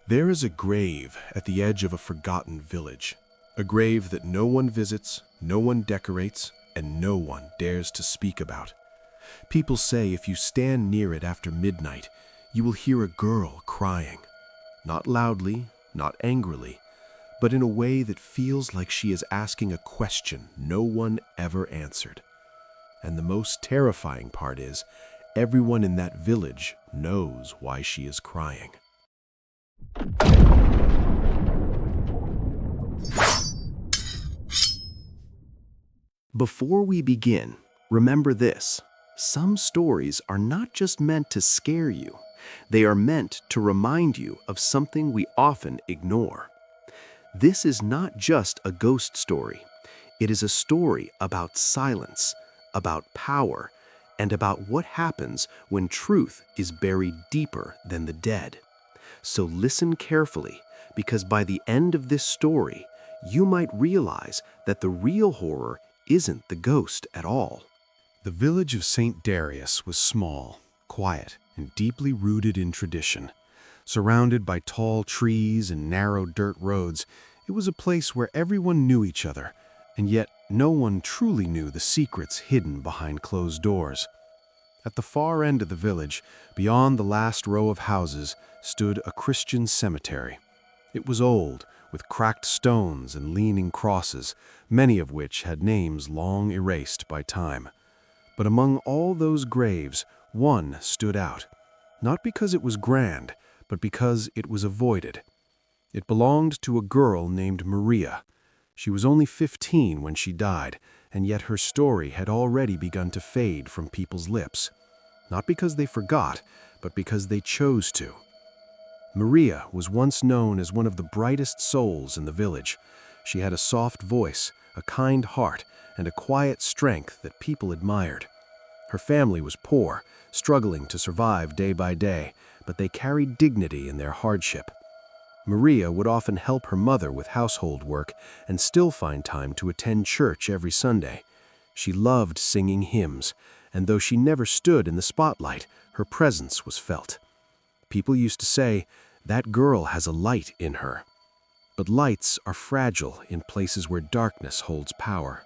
There is a grave at the edge of a forgotten village, a grave that no one visits, no one decorates, and no one dares to speak about. People say if you stand near it after midnight, you will hear a girl crying. Not loudly, not angrily, but in a way that feels like she is asking a question no one ever answered. And the most terrifying part is, everyone in that village knows why she is crying. Before we begin, remember this. Some stories are not just meant to scare you. They are meant to remind you of something we often ignore. This is not just a ghost story. It is a story about silence, about power, and about what happens when truth is buried deeper than the dead. So listen carefully, because by the end of this story, you might realize that the real horror isn't the ghost at all. The village of St. Darius was small, quiet, and deeply rooted in tradition. Surrounded by tall trees and narrow dirt roads, it was a place where everyone knew each other, and yet no one truly knew the secrets hidden behind closed doors. At the far end of the village, beyond the last row of houses, stood a Christian cemetery. It was old, with cracked stones and leaning crosses, many of which had names long erased by time. But among all those graves, one stood out, not because it was grand, but because it was avoided. It belonged to a girl named Maria. She was only 15 when she died, and yet her story had already begun to fade from people's lips. Not because they forgot, but because they chose to. Maria was once known as one of the brightest souls in the village. She had a soft voice, a kind heart, and a quiet strength that people admired. Her family was poor, struggling to survive day by day, but they carried dignity in their hardship. Maria would often help her mother with household work and still find time to attend church every Sunday. She loved singing hymns, and though she never stood in the spotlight, her presence was felt. People used to say, "That girl has a light in her." But lights are fragile in places where darkness holds power.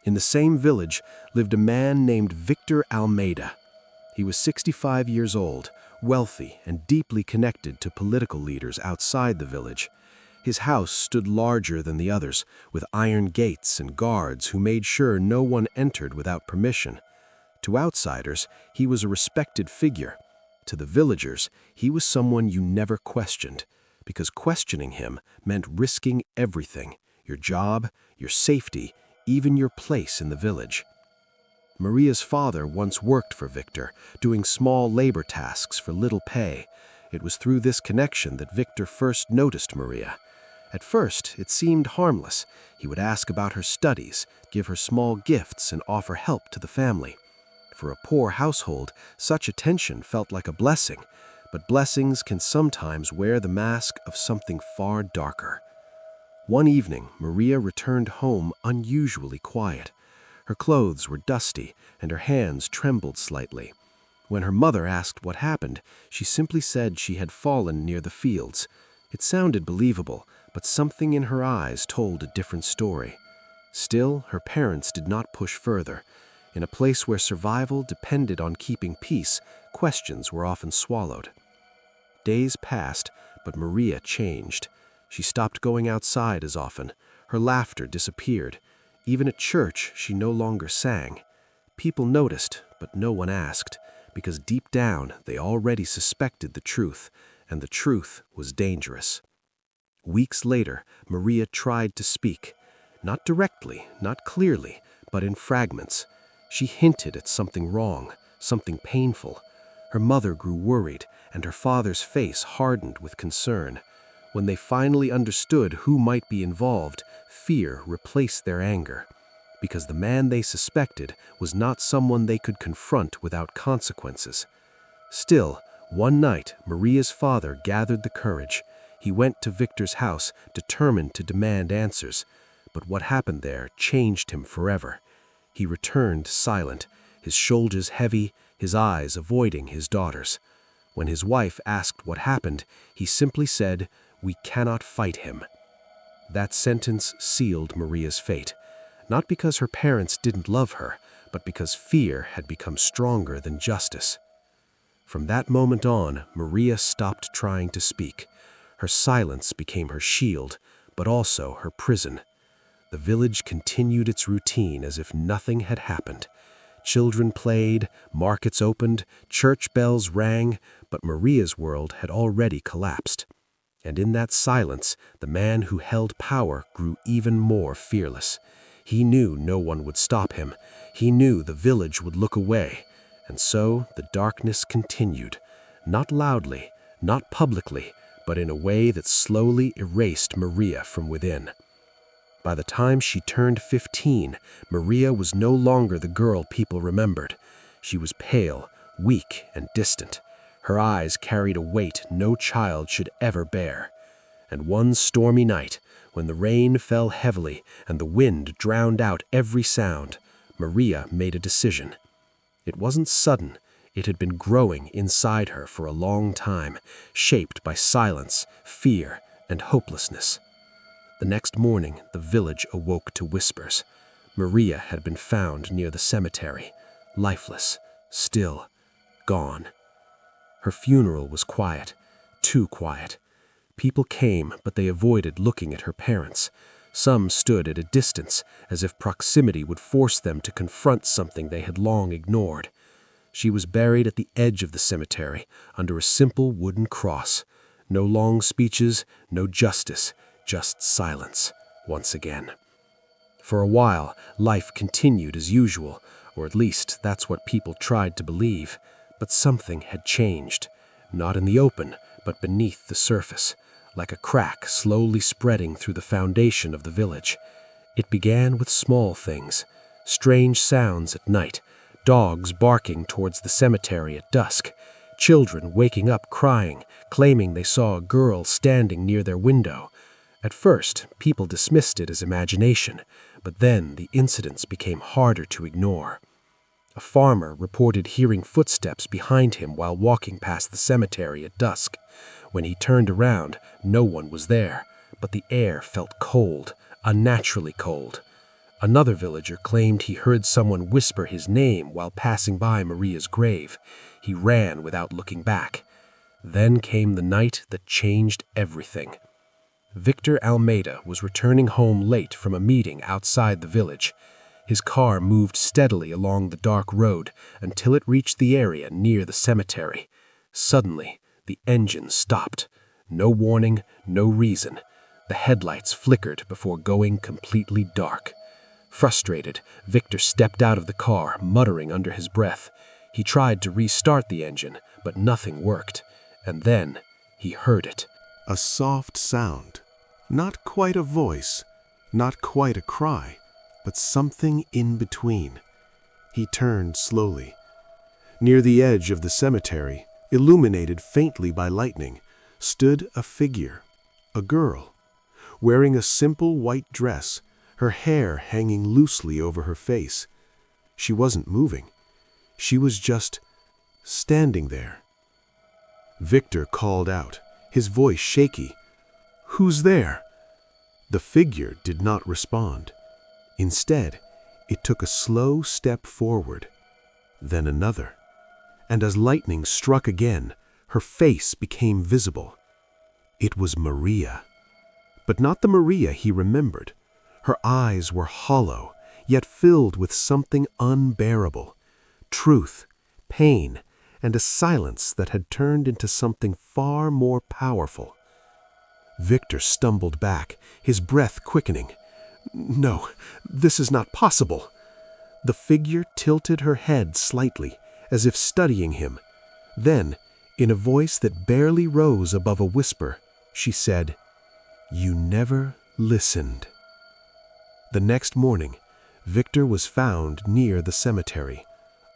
In the same village lived a man named Victor Almeida. He was 65 years old, wealthy, and deeply connected to political leaders outside the village. His house stood larger than the others, with iron gates and guards who made sure no one entered without permission. To outsiders, he was a respected figure. To the villagers, he was someone you never questioned, because questioning him meant risking everything: your job, your safety, even your place in the village. Maria's father once worked for Victor, doing small labor tasks for little pay. It was through this connection that Victor first noticed Maria. At first, it seemed harmless. He would ask about her studies, give her small gifts, and offer help to the family. For a poor household, such attention felt like a blessing, but blessings can sometimes wear the mask of something far darker. One evening, Maria returned home unusually quiet. Her clothes were dusty, and her hands trembled slightly. When her mother asked what happened, she simply said she had fallen near the fields. It sounded believable, but something in her eyes told a different story. Still, her parents did not push further. In a place where survival depended on keeping peace, questions were often swallowed. Days passed, but Maria changed. She stopped going outside as often. Her laughter disappeared. Even at church, she no longer sang. People noticed, but no one asked, because deep down they already suspected the truth, and the truth was dangerous. Weeks later, Maria tried to speak. Not directly, not clearly, but in fragments. She hinted at something wrong, something painful. Her mother grew worried, and her father's face hardened with concern. When they finally understood who might be involved, fear replaced their anger. Because the man they suspected was not someone they could confront without consequences. Still, one night, Maria's father gathered the courage. He went to Victor's house, determined to demand answers. But what happened there changed him forever. He returned silent, his shoulders heavy, his eyes avoiding his daughter's. When his wife asked what happened, he simply said, "We cannot fight him." That sentence sealed Maria's fate, not because her parents didn't love her, but because fear had become stronger than justice. From that moment on, Maria stopped trying to speak. Her silence became her shield, but also her prison. The village continued its routine as if nothing had happened. Children played, markets opened, church bells rang, but Maria's world had already collapsed. And in that silence, the man who held power grew even more fearless. He knew no one would stop him. He knew the village would look away. And so the darkness continued, not loudly, not publicly, but in a way that slowly erased Maria from within. By the time she turned 15, Maria was no longer the girl people remembered. She was pale, weak, and distant. Her eyes carried a weight no child should ever bear. And one stormy night, when the rain fell heavily and the wind drowned out every sound, Maria made a decision. It wasn't sudden. It had been growing inside her for a long time, shaped by silence, fear, and hopelessness. The next morning, the village awoke to whispers. Maria had been found near the cemetery, lifeless, still, gone. Her funeral was quiet, too quiet. People came, but they avoided looking at her parents. Some stood at a distance, as if proximity would force them to confront something they had long ignored. She was buried at the edge of the cemetery, under a simple wooden cross. No long speeches, no justice, just silence, once again. For a while, life continued as usual, or at least that's what people tried to believe. But something had changed, not in the open, but beneath the surface, like a crack slowly spreading through the foundation of the village. It began with small things, strange sounds at night, dogs barking towards the cemetery at dusk, children waking up crying, claiming they saw a girl standing near their window. At first, people dismissed it as imagination, but then the incidents became harder to ignore. A farmer reported hearing footsteps behind him while walking past the cemetery at dusk. When he turned around, no one was there, but the air felt cold, unnaturally cold. Another villager claimed he heard someone whisper his name while passing by Maria's grave. He ran without looking back. Then came the night that changed everything. Victor Almeida was returning home late from a meeting outside the village. His car moved steadily along the dark road until it reached the area near the cemetery. Suddenly, the engine stopped. No warning, no reason. The headlights flickered before going completely dark. Frustrated, Victor stepped out of the car, muttering under his breath. He tried to restart the engine, but nothing worked. And then he heard it. A soft sound. Not quite a voice, not quite a cry, but something in between. He turned slowly. Near the edge of the cemetery, illuminated faintly by lightning, stood a figure, a girl, wearing a simple white dress, her hair hanging loosely over her face. She wasn't moving. She was just standing there. Victor called out, his voice shaky. "Who's there?" The figure did not respond. Instead, it took a slow step forward, then another. And as lightning struck again, her face became visible. It was Maria. But not the Maria he remembered. Her eyes were hollow, yet filled with something unbearable. Truth, pain, and a silence that had turned into something far more powerful. Victor stumbled back, his breath quickening. "No, this is not possible." The figure tilted her head slightly, as if studying him. Then, in a voice that barely rose above a whisper, she said, "You never listened." The next morning, Victor was found near the cemetery,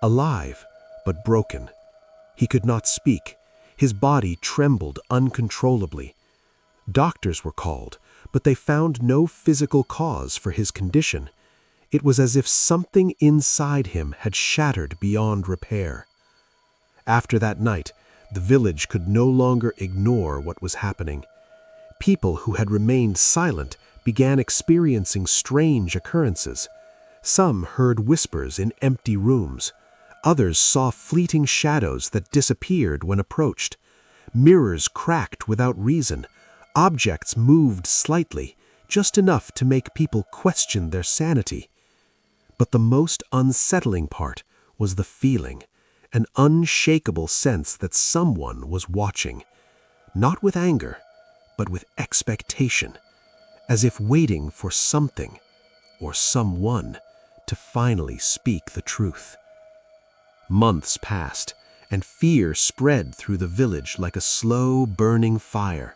alive but broken. He could not speak. His body trembled uncontrollably. Doctors were called, but they found no physical cause for his condition. It was as if something inside him had shattered beyond repair. After that night, The village could no longer ignore what was happening. People who had remained silent began experiencing strange occurrences. Some heard whispers in empty rooms. Others saw fleeting shadows that disappeared when approached. Mirrors cracked without reason. Objects moved slightly, just enough to make people question their sanity. But the most unsettling part was the feeling, an unshakable sense that someone was watching, not with anger, but with expectation, as if waiting for something or someone to finally speak the truth. Months passed, and fear spread through the village like a slow burning fire.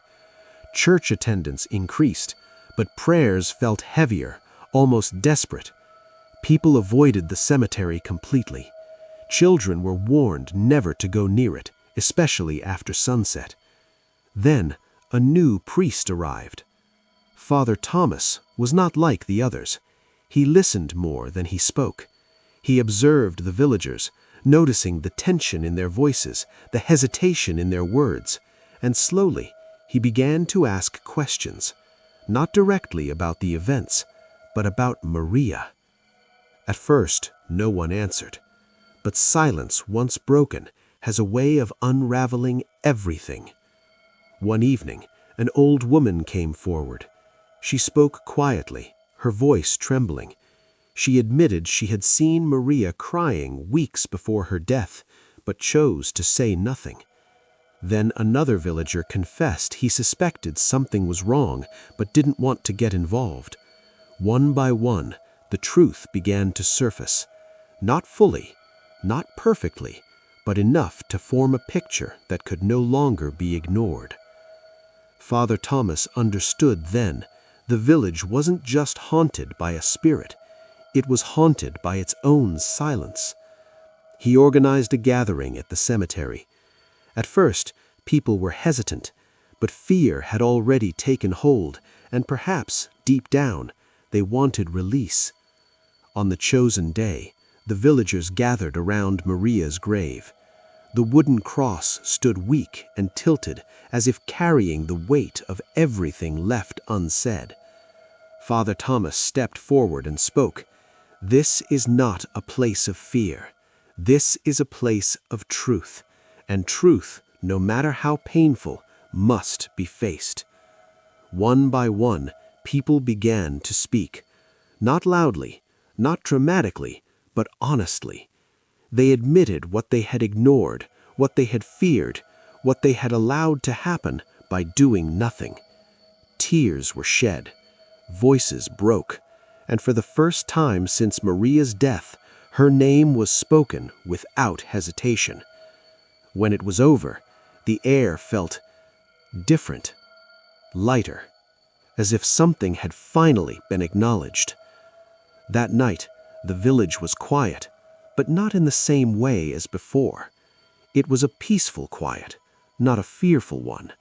Church attendance increased, but prayers felt heavier, almost desperate. People avoided the cemetery completely. Children were warned never to go near it, especially after sunset. Then, a new priest arrived. Father Thomas was not like the others. He listened more than he spoke. He observed the villagers, noticing the tension in their voices, the hesitation in their words, and slowly he began to ask questions, not directly about the events, but about Maria. At first, no one answered, but silence, once broken, has a way of unraveling everything. One evening, an old woman came forward. She spoke quietly, her voice trembling. She admitted she had seen Maria crying weeks before her death, but chose to say nothing. Then another villager confessed he suspected something was wrong, but didn't want to get involved. One by one, the truth began to surface. Not fully, not perfectly, but enough to form a picture that could no longer be ignored. Father Thomas understood then the village wasn't just haunted by a spirit, it was haunted by its own silence. He organized a gathering at the cemetery. At first, people were hesitant, but fear had already taken hold, and perhaps, deep down, they wanted release. On the chosen day, the villagers gathered around Maria's grave. The wooden cross stood weak and tilted, as if carrying the weight of everything left unsaid. Father Thomas stepped forward and spoke. "This is not a place of fear. This is a place of truth, and truth, no matter how painful, must be faced." One by one, people began to speak, not loudly, not dramatically, but honestly. They admitted what they had ignored, what they had feared, what they had allowed to happen by doing nothing. Tears were shed, voices broke, and for the first time since Maria's death, her name was spoken without hesitation. When it was over, the air felt different, lighter, as if something had finally been acknowledged. That night, the village was quiet, but not in the same way as before. It was a peaceful quiet, not a fearful one.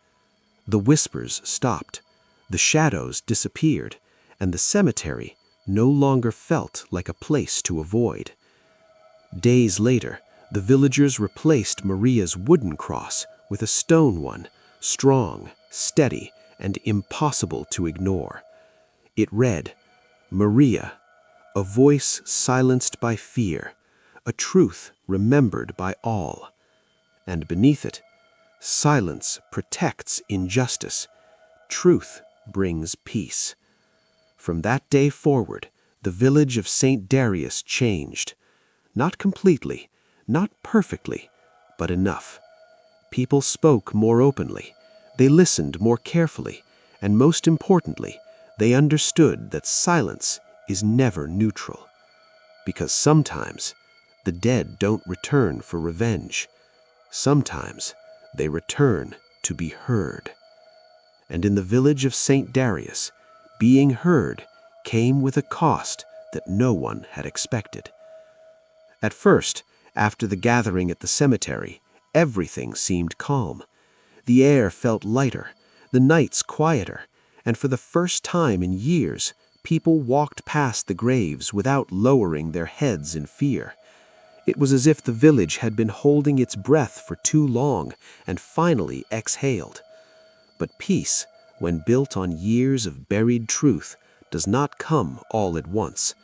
The whispers stopped, the shadows disappeared, and the cemetery no longer felt like a place to avoid. Days later, the villagers replaced Maria's wooden cross with a stone one, strong, steady, and impossible to ignore. It read, "Maria, a voice silenced by fear, a truth remembered by all." And beneath it, "Silence protects injustice. Truth brings peace." From that day forward, the village of St. Darius changed. Not completely, not perfectly, but enough. People spoke more openly, they listened more carefully, and most importantly, they understood that silence is never neutral. Because sometimes, the dead don't return for revenge. Sometimes, they return to be heard. And in the village of St. Darius, being heard came with a cost that no one had expected. At first, after the gathering at the cemetery, everything seemed calm. The air felt lighter, the nights quieter, and for the first time in years, people walked past the graves without lowering their heads in fear. It was as if the village had been holding its breath for too long and finally exhaled. But peace, when built on years of buried truth, does not come all at once.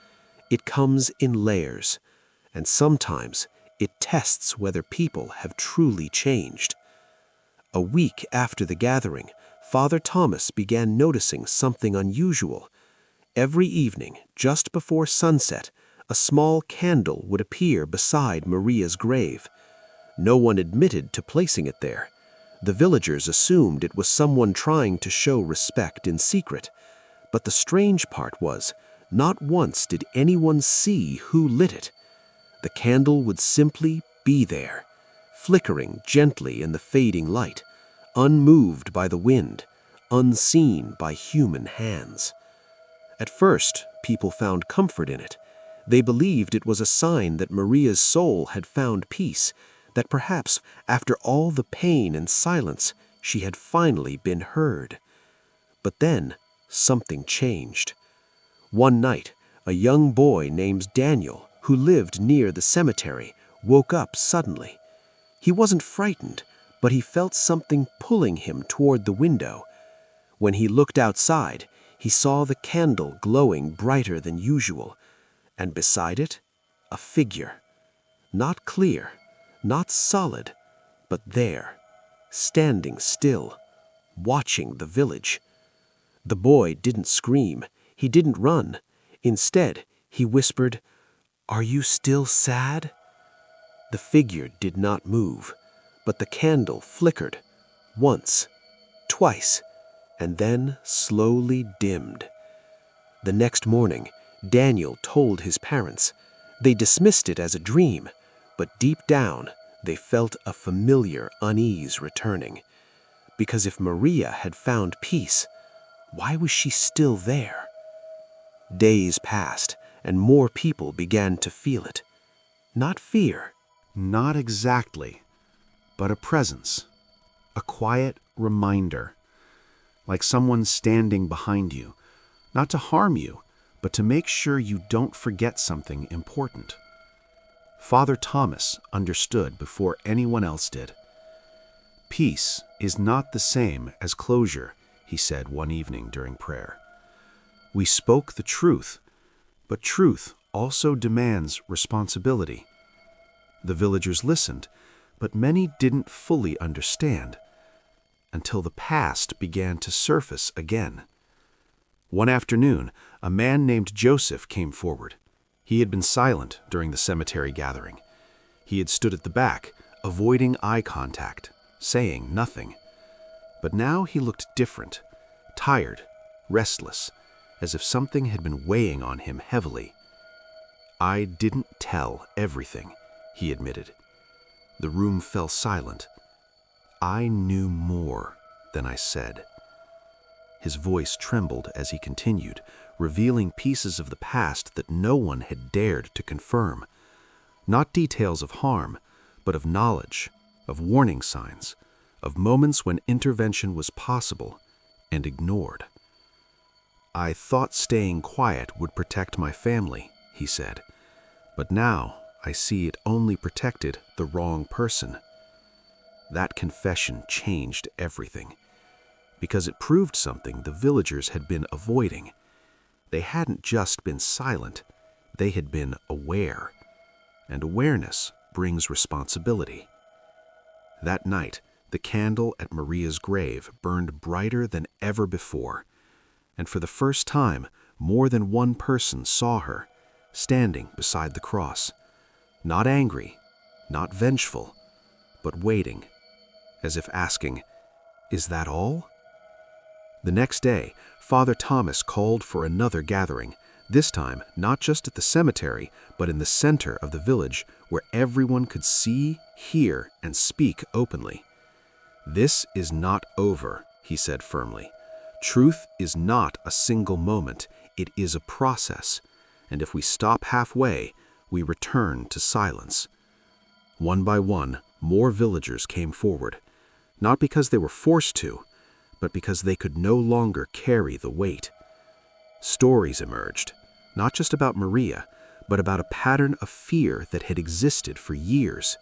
It comes in layers, and sometimes it tests whether people have truly changed. A week after the gathering, Father Thomas began noticing something unusual. Every evening, just before sunset, a small candle would appear beside Maria's grave. No one admitted to placing it there. The villagers assumed it was someone trying to show respect in secret. But the strange part was, not once did anyone see who lit it. The candle would simply be there, flickering gently in the fading light, unmoved by the wind, unseen by human hands. At first, people found comfort in it. They believed it was a sign that Maria's soul had found peace, that perhaps, after all the pain and silence, she had finally been heard. But then, something changed. One night, a young boy named Daniel, who lived near the cemetery, woke up suddenly. He wasn't frightened, but he felt something pulling him toward the window. When he looked outside, he saw the candle glowing brighter than usual, and beside it, a figure. Not clear, not solid, but there, standing still, watching the village. The boy didn't scream, he didn't run. Instead, he whispered, "Are you still sad?" The figure did not move, but the candle flickered, once, twice, and then slowly dimmed. The next morning, Daniel told his parents. They dismissed it as a dream, but deep down, they felt a familiar unease returning. Because if Maria had found peace, why was she still there? Days passed, and more people began to feel it. Not fear. Not exactly, but a presence, a quiet reminder, like someone standing behind you, not to harm you, but to make sure you don't forget something important. Father Thomas understood before anyone else did. Peace is not the same as closure, he said one evening during prayer. We spoke the truth, but truth also demands responsibility. The villagers listened, but many didn't fully understand, until the past began to surface again. One afternoon, a man named Joseph came forward. He had been silent during the cemetery gathering. He had stood at the back, avoiding eye contact, saying nothing. But now he looked different, tired, restless, as if something had been weighing on him heavily. "I didn't tell everything," he admitted. The room fell silent. "I knew more than I said." His voice trembled as he continued, revealing pieces of the past that no one had dared to confirm. Not details of harm, but of knowledge, of warning signs, of moments when intervention was possible and ignored. "I thought staying quiet would protect my family," he said, "but now I see it only protected the wrong person." That confession changed everything, because it proved something the villagers had been avoiding. They hadn't just been silent, they had been aware, and awareness brings responsibility. That night, the candle at Maria's grave burned brighter than ever before, and for the first time, more than one person saw her, standing beside the cross, not angry, not vengeful, but waiting, as if asking, "Is that all?" The next day, Father Thomas called for another gathering, this time not just at the cemetery, but in the center of the village, where everyone could see, hear, and speak openly. "This is not over," he said firmly. "Truth is not a single moment, it is a process, and if we stop halfway, we return to silence." One by one, more villagers came forward, not because they were forced to, but because they could no longer carry the weight. Stories emerged, not just about Maria, but about a pattern of fear that had existed for years.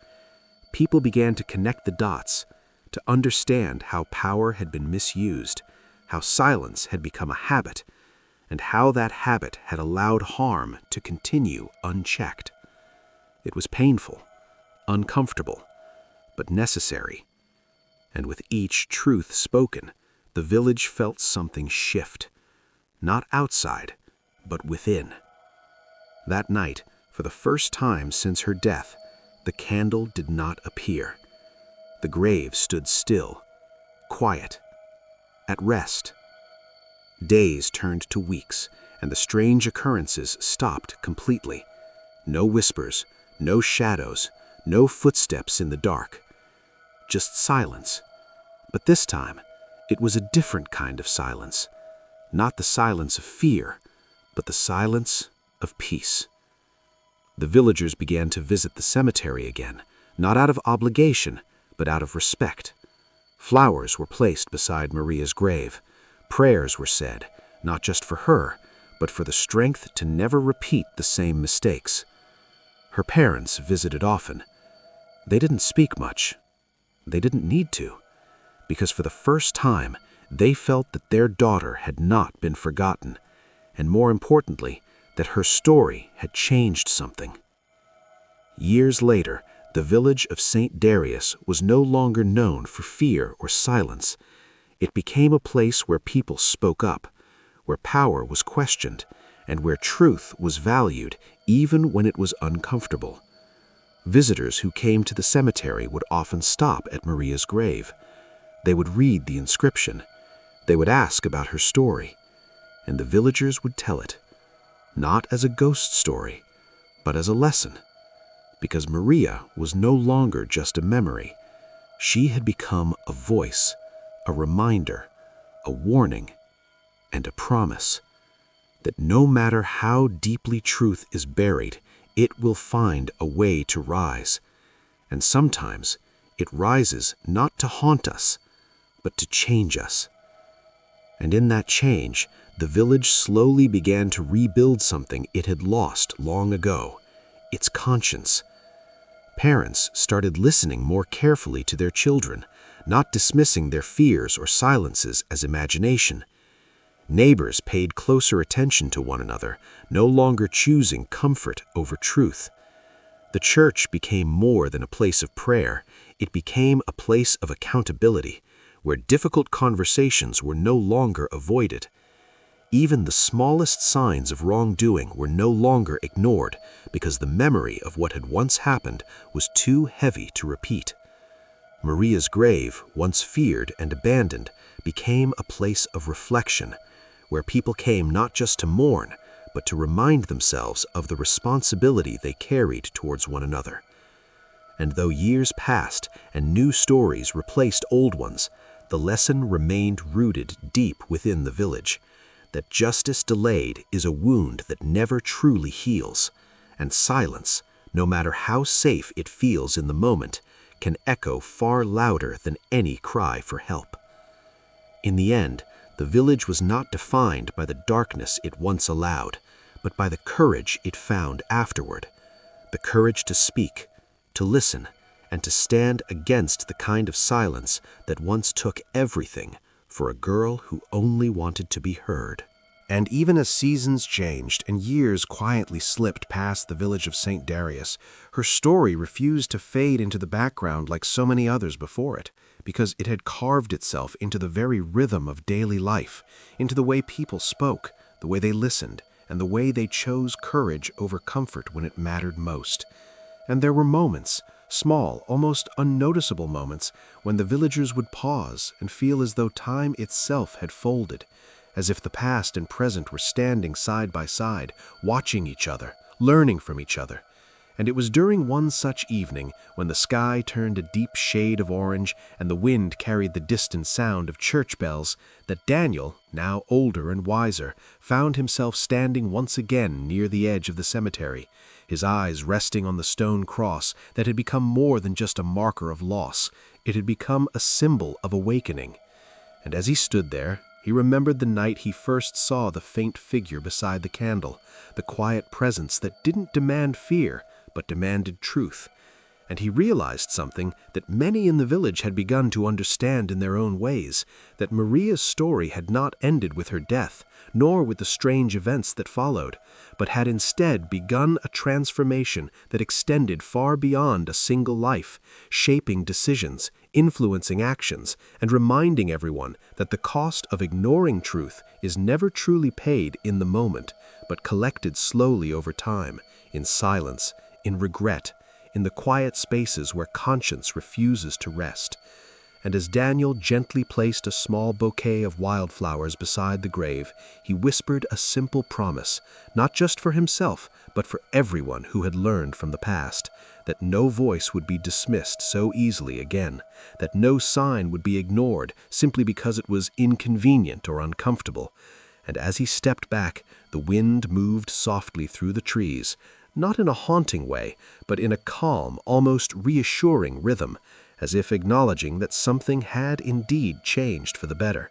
People began to connect the dots, to understand how power had been misused, how silence had become a habit, and how that habit had allowed harm to continue unchecked. It was painful, uncomfortable, but necessary. And with each truth spoken, the village felt something shift, not outside, but within. That night, for the first time since her death, the candle did not appear. The grave stood still, quiet, at rest. Days turned to weeks, and the strange occurrences stopped completely. No whispers, no shadows, no footsteps in the dark. Just silence. But this time, it was a different kind of silence. Not the silence of fear, but the silence of peace. The villagers began to visit the cemetery again, not out of obligation, but out of respect. Flowers were placed beside Maria's grave. Prayers were said, not just for her, but for the strength to never repeat the same mistakes. Her parents visited often. They didn't speak much. They didn't need to, because for the first time, they felt that their daughter had not been forgotten, and more importantly, that her story had changed something. Years later, the village of St. Darius was no longer known for fear or silence. It became a place where people spoke up, where power was questioned, and where truth was valued even when it was uncomfortable. Visitors who came to the cemetery would often stop at Maria's grave. They would read the inscription. They would ask about her story, and the villagers would tell it, not as a ghost story, but as a lesson. Because Maria was no longer just a memory. She had become a voice, a reminder, a warning, and a promise that no matter how deeply truth is buried, it will find a way to rise. And sometimes it rises not to haunt us, but to change us. And in that change, the village slowly began to rebuild something it had lost long ago, its conscience. Parents started listening more carefully to their children, not dismissing their fears or silences as imagination. Neighbors paid closer attention to one another, no longer choosing comfort over truth. The church became more than a place of prayer. It became a place of accountability, where difficult conversations were no longer avoided. Even the smallest signs of wrongdoing were no longer ignored because the memory of what had once happened was too heavy to repeat. Maria's grave, once feared and abandoned, became a place of reflection, where people came not just to mourn, but to remind themselves of the responsibility they carried towards one another. And though years passed and new stories replaced old ones, the lesson remained rooted deep within the village, that justice delayed is a wound that never truly heals, and silence, no matter how safe it feels in the moment, can echo far louder than any cry for help. In the end, the village was not defined by the darkness it once allowed, but by the courage it found afterward, the courage to speak, to listen, and to stand against the kind of silence that once took everything for a girl who only wanted to be heard. And even as seasons changed and years quietly slipped past the village of St. Darius, her story refused to fade into the background like so many others before it, because it had carved itself into the very rhythm of daily life, into the way people spoke, the way they listened, and the way they chose courage over comfort when it mattered most. And there were moments, small, almost unnoticeable moments, when the villagers would pause and feel as though time itself had folded, as if the past and present were standing side by side, watching each other, learning from each other. And it was during one such evening, when the sky turned a deep shade of orange and the wind carried the distant sound of church bells, that Daniel, now older and wiser, found himself standing once again near the edge of the cemetery, his eyes resting on the stone cross that had become more than just a marker of loss. It had become a symbol of awakening. And as he stood there, He remembered the night he first saw the faint figure beside the candle, the quiet presence that didn't demand fear, but demanded truth. And he realized something that many in the village had begun to understand in their own ways, that Maria's story had not ended with her death, nor with the strange events that followed, but had instead begun a transformation that extended far beyond a single life, shaping decisions, influencing actions, and reminding everyone that the cost of ignoring truth is never truly paid in the moment, but collected slowly over time, in silence, in regret, in the quiet spaces where conscience refuses to rest. And as Daniel gently placed a small bouquet of wildflowers beside the grave, he whispered a simple promise, not just for himself, but for everyone who had learned from the past, that no voice would be dismissed so easily again, that no sign would be ignored simply because it was inconvenient or uncomfortable. And as he stepped back, the wind moved softly through the trees, not in a haunting way, but in a calm, almost reassuring rhythm, as if acknowledging that something had indeed changed for the better.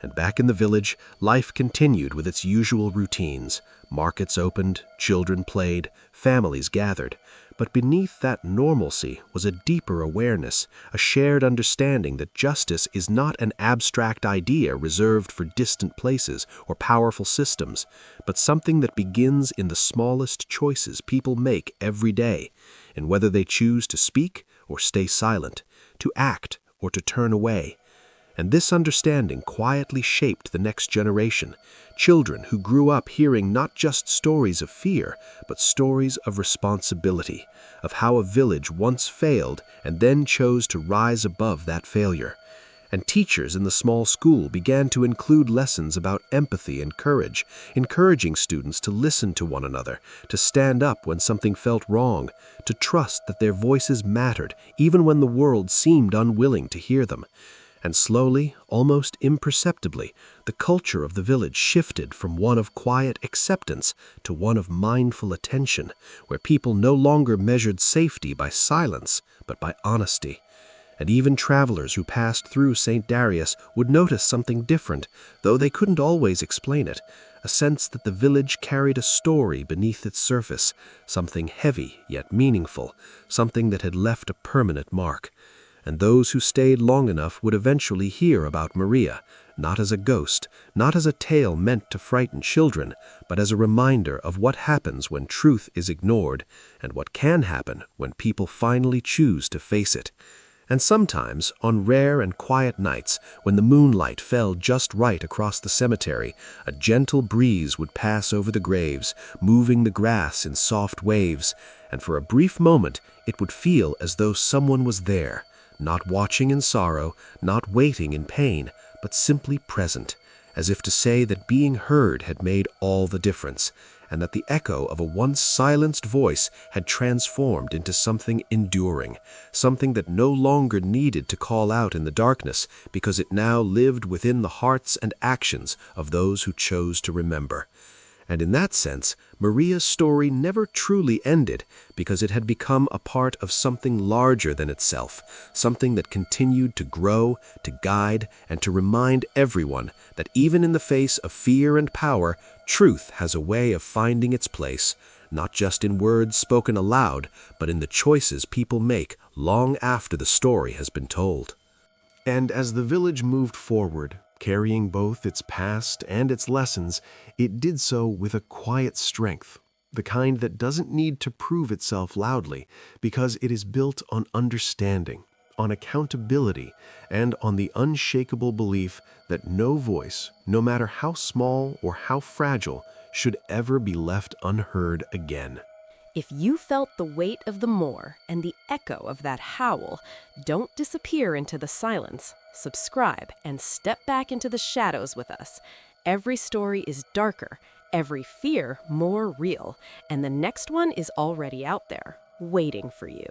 And back in the village, life continued with its usual routines. Markets opened, children played, families gathered. But beneath that normalcy was a deeper awareness, a shared understanding that justice is not an abstract idea reserved for distant places or powerful systems, but something that begins in the smallest choices people make every day, in whether they choose to speak or stay silent, to act or to turn away. And this understanding quietly shaped the next generation, children who grew up hearing not just stories of fear, but stories of responsibility, of how a village once failed and then chose to rise above that failure. And teachers in the small school began to include lessons about empathy and courage, encouraging students to listen to one another, to stand up when something felt wrong, to trust that their voices mattered even when the world seemed unwilling to hear them. And slowly, almost imperceptibly, the culture of the village shifted from one of quiet acceptance to one of mindful attention, where people no longer measured safety by silence, but by honesty. And even travelers who passed through St. Darius would notice something different, though they couldn't always explain it, a sense that the village carried a story beneath its surface, something heavy yet meaningful, something that had left a permanent mark. And those who stayed long enough would eventually hear about Maria, not as a ghost, not as a tale meant to frighten children, but as a reminder of what happens when truth is ignored, and what can happen when people finally choose to face it. And sometimes, on rare and quiet nights, when the moonlight fell just right across the cemetery, a gentle breeze would pass over the graves, moving the grass in soft waves, and for a brief moment it would feel as though someone was there, not watching in sorrow, not waiting in pain, but simply present, as if to say that being heard had made all the difference, and that the echo of a once silenced voice had transformed into something enduring, something that no longer needed to call out in the darkness because it now lived within the hearts and actions of those who chose to remember. And in that sense, Maria's story never truly ended because it had become a part of something larger than itself, something that continued to grow, to guide, and to remind everyone that even in the face of fear and power, truth has a way of finding its place, not just in words spoken aloud, but in the choices people make long after the story has been told. And as the village moved forward, carrying both its past and its lessons, it did so with a quiet strength, the kind that doesn't need to prove itself loudly, because it is built on understanding, on accountability, and on the unshakable belief that no voice, no matter how small or how fragile, should ever be left unheard again. If you felt the weight of the moor and the echo of that howl, don't disappear into the silence. Subscribe and step back into the shadows with us. Every story is darker, every fear more real, and the next one is already out there, waiting for you.